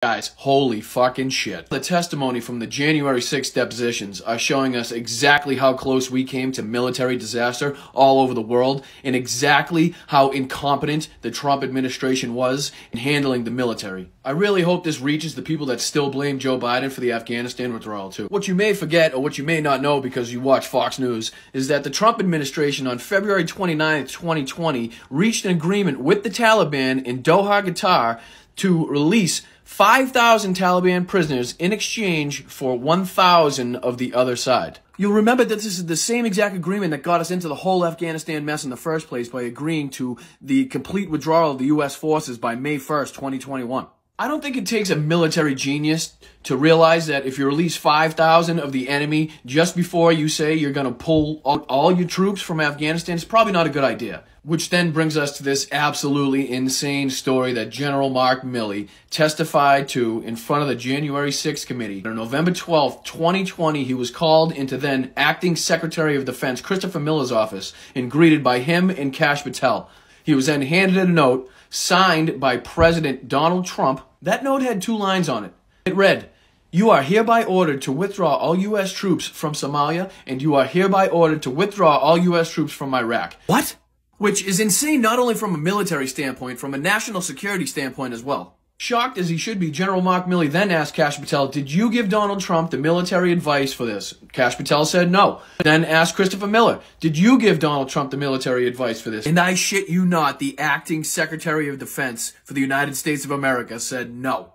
Guys, holy fucking shit. The testimony from the January 6th depositions are showing us exactly how close we came to military disaster all over the world and exactly how incompetent the Trump administration was in handling the military. I really hope this reaches the people that still blame Joe Biden for the Afghanistan withdrawal too. What you may forget or what you may not know because you watch Fox News is that the Trump administration on February 29th, 2020 reached an agreement with the Taliban in Doha, Qatar to release 5,000 Taliban prisoners in exchange for 1,000 of the other side. You'll remember that this is the same exact agreement that got us into the whole Afghanistan mess in the first place by agreeing to the complete withdrawal of the U.S. forces by May 1st, 2021. I don't think it takes a military genius to realize that if you release 5,000 of the enemy just before you say you're going to pull all your troops from Afghanistan, it's probably not a good idea. Which then brings us to this absolutely insane story that General Mark Milley testified to in front of the January 6th committee. On November 12th, 2020, he was called into then acting Secretary of Defense Christopher Miller's office and greeted by him and Kash Patel. He was then handed a note signed by President Donald Trump. That note had 2 lines on it. It read, "You are hereby ordered to withdraw all U.S. troops from Somalia, and you are hereby ordered to withdraw all U.S. troops from Iraq." What? Which is insane not only from a military standpoint, from a national security standpoint as well. Shocked as he should be, General Mark Milley then asked Kash Patel, "Did you give Donald Trump the military advice for this?" Kash Patel said no. Then asked Christopher Miller, "Did you give Donald Trump the military advice for this?" And I shit you not, the acting Secretary of Defense for the United States of America said no.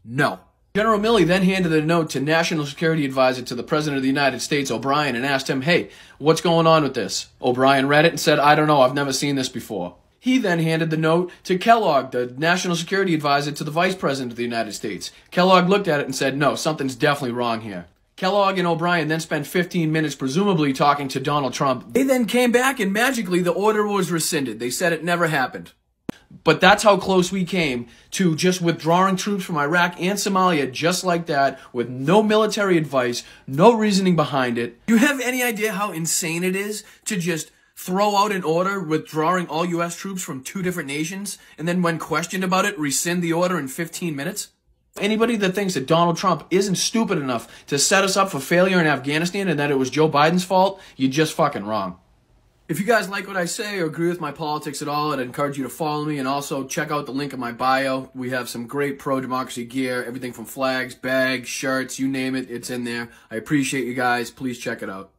No. General Milley then handed a note to National Security Advisor to the President of the United States, O'Brien, and asked him, "Hey, what's going on with this?" O'Brien read it and said, "I don't know, I've never seen this before." He then handed the note to Kellogg, the National Security Advisor to the Vice President of the United States. Kellogg looked at it and said, "No, something's definitely wrong here." Kellogg and O'Brien then spent 15 minutes presumably talking to Donald Trump. They then came back and magically the order was rescinded. They said it never happened. But that's how close we came to just withdrawing troops from Iraq and Somalia just like that, with no military advice, no reasoning behind it. Do you have any idea how insane it is to just throw out an order withdrawing all U.S. troops from 2 different nations, and then when questioned about it, rescind the order in 15 minutes? Anybody that thinks that Donald Trump isn't stupid enough to set us up for failure in Afghanistan and that it was Joe Biden's fault, you're just fucking wrong. If you guys like what I say or agree with my politics at all, I'd encourage you to follow me and also check out the link in my bio. We have some great pro-democracy gear, everything from flags, bags, shirts, you name it, it's in there. I appreciate you guys. Please check it out.